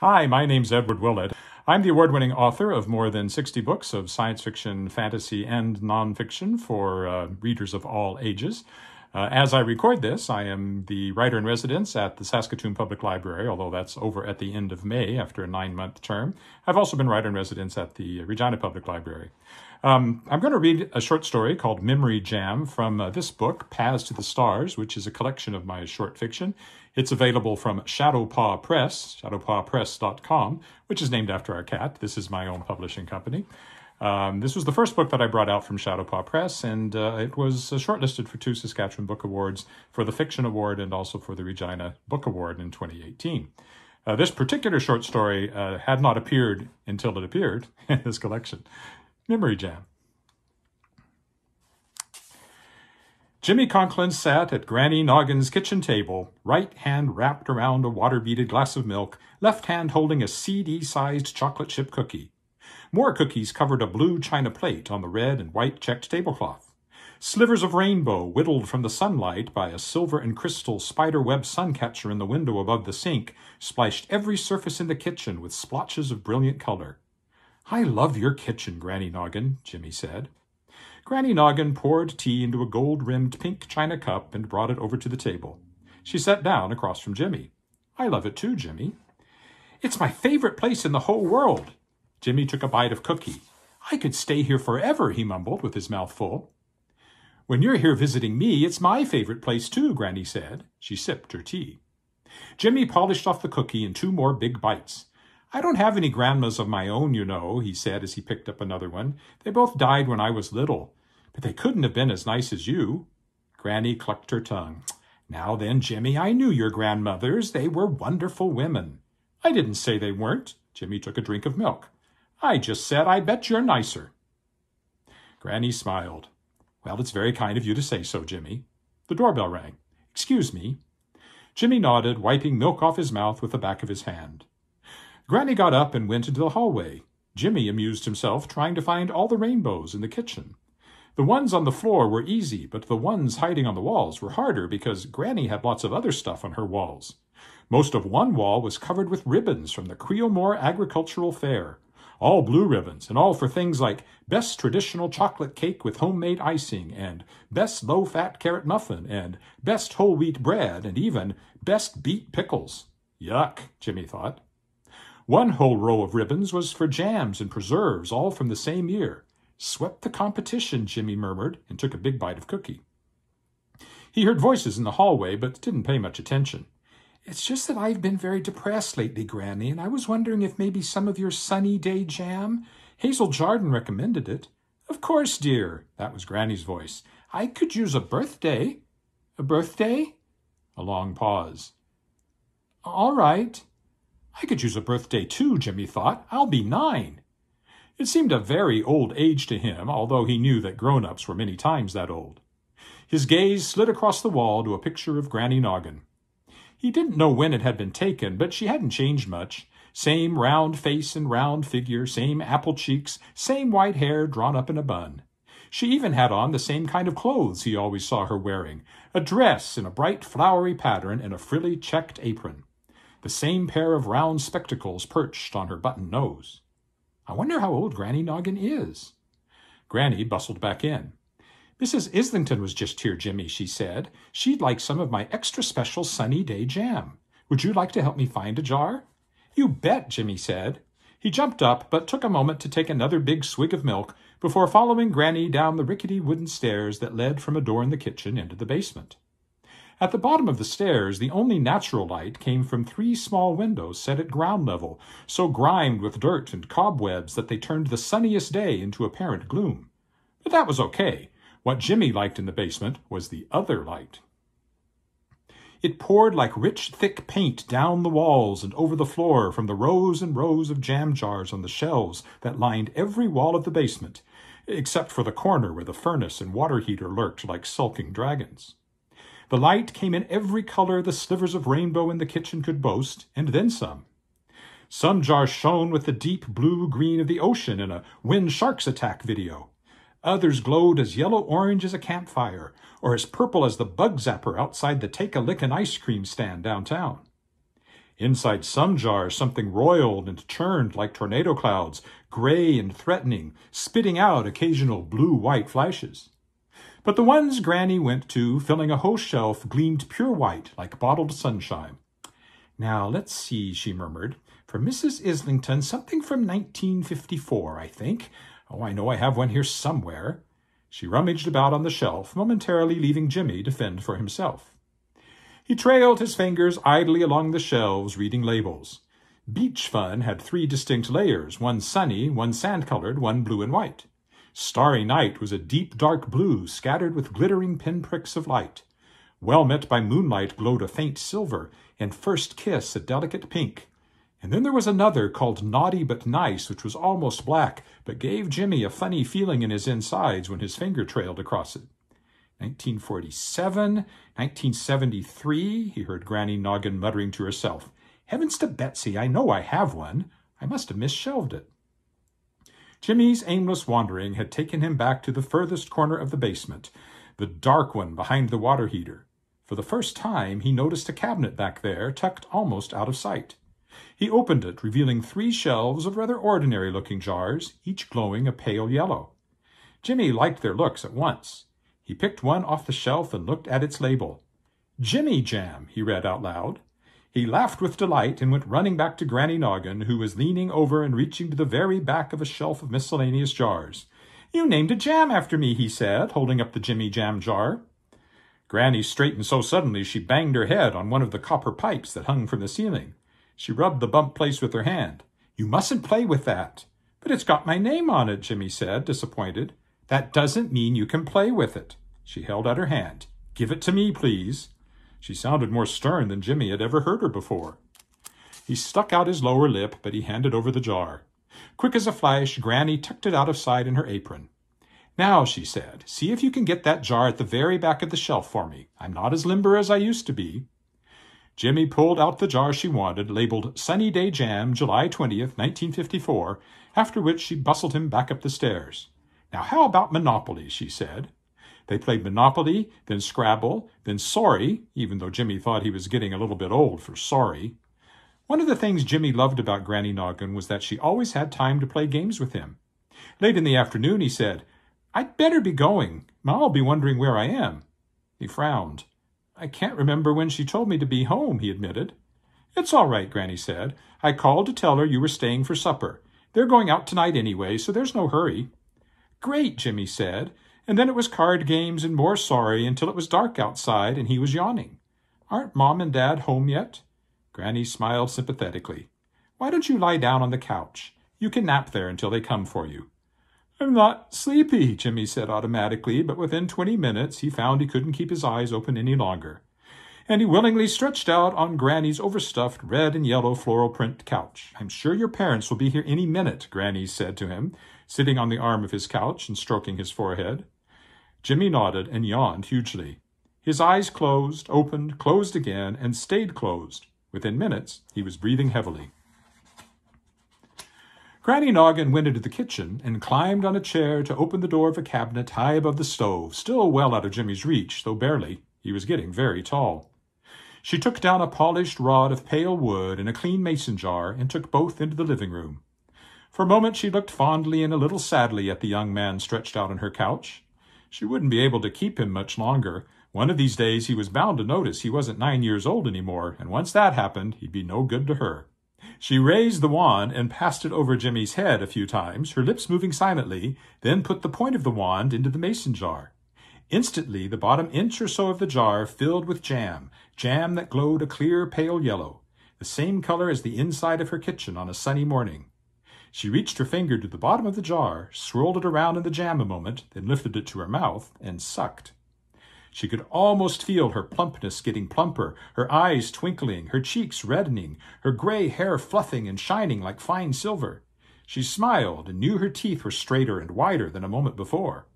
Hi, my name's Edward Willett. I'm the award-winning author of more than 60 books of science fiction, fantasy, and nonfiction for readers of all ages. As I record this, I am the writer-in-residence at the Saskatoon Public Library, although that's over at the end of May after a 9-month term. I've also been writer-in-residence at the Regina Public Library. I'm going to read a short story called Memory Jam from this book, Paths to the Stars, which is a collection of my short fiction. It's available from Shadowpaw Press, shadowpawpress.com, which is named after our cat. This is my own publishing company. This was the first book that I brought out from Shadowpaw Press, and it was shortlisted for 2 Saskatchewan Book Awards, for the Fiction Award and also for the Regina Book Award in 2018. This particular short story had not appeared until it appeared in this collection. Memory Jam. Jimmy Conklin sat at Granny Noggin's kitchen table, right hand wrapped around a water-beaded glass of milk, left hand holding a CD-sized chocolate chip cookie. More cookies covered a blue china plate on the red and white checked tablecloth. Slivers of rainbow, whittled from the sunlight by a silver and crystal spider-web suncatcher in the window above the sink, splashed every surface in the kitchen with splotches of brilliant color. "I love your kitchen, Granny Noggin," Jimmy said. Granny Noggin poured tea into a gold-rimmed pink china cup and brought it over to the table. She sat down across from Jimmy. "I love it too, Jimmy." "It's my favorite place in the whole world." Jimmy took a bite of cookie. "I could stay here forever," he mumbled with his mouth full. "When you're here visiting me, it's my favorite place too," Granny said. She sipped her tea. Jimmy polished off the cookie in 2 more big bites. "I don't have any grandmas of my own, you know," he said as he picked up another one. "They both died when I was little. But they couldn't have been as nice as you." Granny clucked her tongue. "Now then, Jimmy, I knew your grandmothers. They were wonderful women." "I didn't say they weren't." Jimmy took a drink of milk. "I just said I bet you're nicer." Granny smiled. "Well, it's very kind of you to say so, Jimmy." The doorbell rang. "Excuse me." Jimmy nodded, wiping milk off his mouth with the back of his hand. Granny got up and went into the hallway. Jimmy amused himself trying to find all the rainbows in the kitchen. The ones on the floor were easy, but the ones hiding on the walls were harder because Granny had lots of other stuff on her walls. Most of one wall was covered with ribbons from the Creelmore Agricultural Fair. All blue ribbons, and all for things like Best Traditional Chocolate Cake with Homemade Icing, and Best Low-Fat Carrot Muffin, and Best Whole Wheat Bread, and even Best Beet Pickles. Yuck, Jimmy thought. One whole row of ribbons was for jams and preserves, all from the same year. "Swept the competition," Jimmy murmured, and took a big bite of cookie. He heard voices in the hallway, but didn't pay much attention. "It's just that I've been very depressed lately, Granny, and I was wondering if maybe some of your sunny day jam. Hazel Jardin recommended it." "Of course, dear," that was Granny's voice. "I could use a birthday." "A birthday?" A long pause. "All right." "I could use a birthday too," Jimmy thought. "I'll be 9. It seemed a very old age to him, although he knew that grown-ups were many times that old. His gaze slid across the wall to a picture of Granny Noggin. He didn't know when it had been taken, but she hadn't changed much. Same round face and round figure, same apple cheeks, same white hair drawn up in a bun. She even had on the same kind of clothes he always saw her wearing, a dress in a bright flowery pattern and a frilly checked apron. The same pair of round spectacles perched on her button nose. "I wonder how old Granny Noggin is." Granny bustled back in. "Mrs. Islington was just here, Jimmy," she said. "She'd like some of my extra special sunny day jam. Would you like to help me find a jar?" "You bet," Jimmy said. He jumped up, but took a moment to take another big swig of milk before following Granny down the rickety wooden stairs that led from a door in the kitchen into the basement. At the bottom of the stairs, the only natural light came from 3 small windows set at ground level, so grimed with dirt and cobwebs that they turned the sunniest day into apparent gloom. But that was okay. What Jimmy liked in the basement was the other light. It poured like rich, thick paint down the walls and over the floor from the rows and rows of jam jars on the shelves that lined every wall of the basement, except for the corner where the furnace and water heater lurked like sulking dragons. The light came in every color the slivers of rainbow in the kitchen could boast, and then some. Some jars shone with the deep blue-green of the ocean in a When Sharks Attack video. Others glowed as yellow-orange as a campfire, or as purple as the bug zapper outside the Take-a-Lickin' ice cream stand downtown. Inside some jars, something roiled and churned like tornado clouds, gray and threatening, spitting out occasional blue-white flashes. But the ones Granny went to, filling a whole shelf, gleamed pure white like bottled sunshine. "Now, let's see," she murmured. "For Mrs. Islington, something from 1954, I think. Oh, I know I have one here somewhere." She rummaged about on the shelf, momentarily leaving Jimmy to fend for himself. He trailed his fingers idly along the shelves, reading labels. Beach Fun had 3 distinct layers, one sunny, one sand-colored, one blue and white. Starry Night was a deep dark blue scattered with glittering pinpricks of light. Well Met by Moonlight glowed a faint silver, and First Kiss a delicate pink. And then there was another called Naughty But Nice, which was almost black, but gave Jimmy a funny feeling in his insides when his finger trailed across it. 1947, 1973, he heard Granny Noggin muttering to herself. "Heavens to Betsy, I know I have one. I must have misshelved it." Jimmy's aimless wandering had taken him back to the furthest corner of the basement, the dark one behind the water heater. For the first time, he noticed a cabinet back there, tucked almost out of sight. He opened it, revealing 3 shelves of rather ordinary-looking jars, each glowing a pale yellow. Jimmy liked their looks at once. He picked one off the shelf and looked at its label. "Jimmy Jam," he read out loud. He laughed with delight and went running back to Granny Noggin, who was leaning over and reaching to the very back of a shelf of miscellaneous jars. "You named a jam after me," he said, holding up the Jimmy Jam jar. Granny straightened so suddenly she banged her head on one of the copper pipes that hung from the ceiling. She rubbed the bump place with her hand. "You mustn't play with that." "But it's got my name on it," Jimmy said, disappointed. "That doesn't mean you can play with it." She held out her hand. "Give it to me, please." She sounded more stern than Jimmy had ever heard her before. He stuck out his lower lip, but he handed over the jar. Quick as a flash, Granny tucked it out of sight in her apron. "Now," she said, "see if you can get that jar at the very back of the shelf for me. I'm not as limber as I used to be." Jimmy pulled out the jar she wanted, labeled Sunny Day Jam, July 20th, 1954, after which she bustled him back up the stairs. "Now how about Monopoly?" she said. They played Monopoly, then Scrabble, then Sorry, even though Jimmy thought he was getting a little bit old for sorry. One of the things Jimmy loved about Granny Noggin was that she always had time to play games with him. Late in the afternoon, he said, "I'd better be going. Ma'll be wondering where I am." He frowned. "I can't remember when she told me to be home," he admitted. "It's all right," Granny said. "I called to tell her you were staying for supper. They're going out tonight anyway, so there's no hurry." "Great," Jimmy said. And then it was card games and more sorry until it was dark outside and he was yawning. "Aren't Mom and Dad home yet?" Granny smiled sympathetically. "Why don't you lie down on the couch? You can nap there until they come for you." "I'm not sleepy," Jimmy said automatically, but within 20 minutes he found he couldn't keep his eyes open any longer. And he willingly stretched out on Granny's overstuffed red and yellow floral print couch. "I'm sure your parents will be here any minute," Granny said to him, sitting on the arm of his couch and stroking his forehead. Jimmy nodded and yawned hugely. His eyes closed, opened, closed again, and stayed closed. Within minutes, he was breathing heavily. Granny Noggin went into the kitchen and climbed on a chair to open the door of a cabinet high above the stove, still well out of Jimmy's reach, though barely. He was getting very tall. She took down a polished rod of pale wood and a clean mason jar and took both into the living room. For a moment she looked fondly and a little sadly at the young man stretched out on her couch. She wouldn't be able to keep him much longer. One of these days he was bound to notice he wasn't 9 years old anymore, and once that happened, he'd be no good to her. She raised the wand and passed it over Jimmy's head a few times, her lips moving silently, then put the point of the wand into the mason jar. Instantly, the bottom inch or so of the jar filled with jam that glowed a clear pale yellow, the same color as the inside of her kitchen on a sunny morning. She reached her finger to the bottom of the jar, swirled it around in the jam a moment, then lifted it to her mouth and sucked. She could almost feel her plumpness getting plumper, her eyes twinkling, her cheeks reddening, her gray hair fluffing and shining like fine silver. She smiled and knew her teeth were straighter and whiter than a moment before.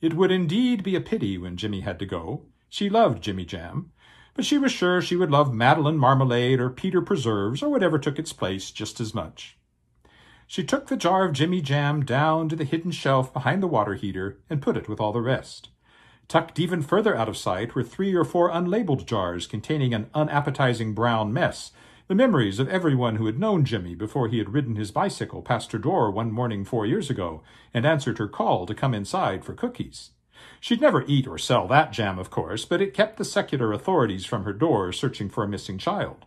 It would indeed be a pity when Jimmy had to go. She loved Jimmy Jam, but she was sure she would love Madeline Marmalade or Peter Preserves or whatever took its place just as much. She took the jar of Jimmy Jam down to the hidden shelf behind the water heater and put it with all the rest. Tucked even further out of sight were 3 or 4 unlabeled jars containing an unappetizing brown mess The memories of everyone who had known Jimmy before he had ridden his bicycle past her door one morning 4 years ago and answered her call to come inside for cookies. She'd never eat or sell that jam, of course, but it kept the secular authorities from her door searching for a missing child.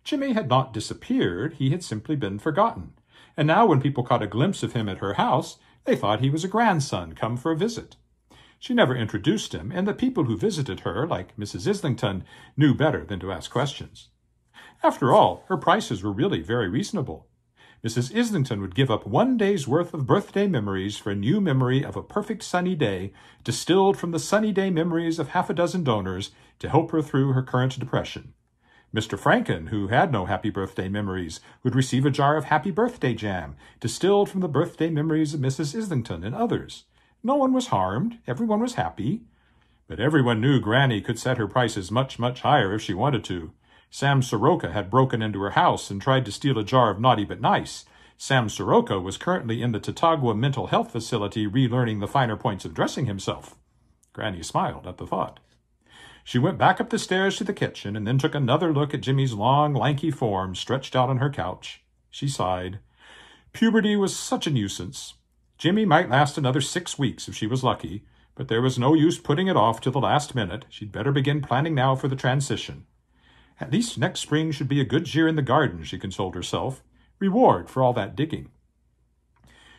Jimmy had not disappeared, he had simply been forgotten. And now when people caught a glimpse of him at her house, they thought he was a grandson come for a visit. She never introduced him, and the people who visited her, like Mrs. Islington, knew better than to ask questions. After all, her prices were really very reasonable. Mrs. Islington would give up 1 day's worth of birthday memories for a new memory of a perfect sunny day, distilled from the sunny day memories of half a dozen donors to help her through her current depression. Mr. Franken, who had no happy birthday memories, would receive a jar of happy birthday jam, distilled from the birthday memories of Mrs. Islington and others. No one was harmed, everyone was happy. But everyone knew Granny could set her prices much, much higher if she wanted to. Sam Soroka had broken into her house and tried to steal a jar of Naughty But Nice. Sam Soroka was currently in the Tatagua mental health facility relearning the finer points of dressing himself. Granny smiled at the thought. She went back up the stairs to the kitchen and then took another look at Jimmy's long, lanky form stretched out on her couch. She sighed. Puberty was such a nuisance. Jimmy might last another 6 weeks if she was lucky, but there was no use putting it off till the last minute. She'd better begin planning now for the transition. At least next spring should be a good year in the garden, she consoled herself. Reward for all that digging.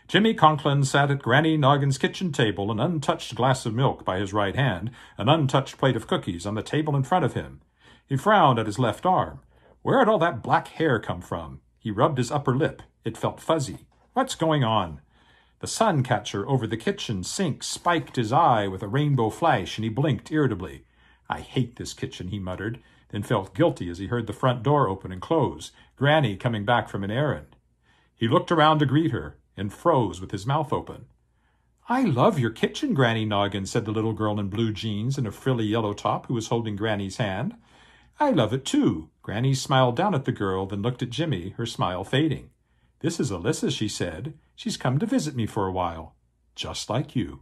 Jimmy Conklin sat at Granny Noggin's kitchen table, an untouched glass of milk by his right hand, an untouched plate of cookies on the table in front of him. He frowned at his left arm. Where had all that black hair come from? He rubbed his upper lip. It felt fuzzy. What's going on? The sun catcher over the kitchen sink spiked his eye with a rainbow flash, and he blinked irritably. I hate this kitchen, he muttered, then felt guilty as he heard the front door open and close, Granny coming back from an errand. He looked around to greet her, and froze with his mouth open. I love your kitchen, Granny Noggin, said the little girl in blue jeans and a frilly yellow top who was holding Granny's hand. I love it too. Granny smiled down at the girl, then looked at Jimmy, her smile fading. This is Alyssa, she said. She's come to visit me for a while. Just like you.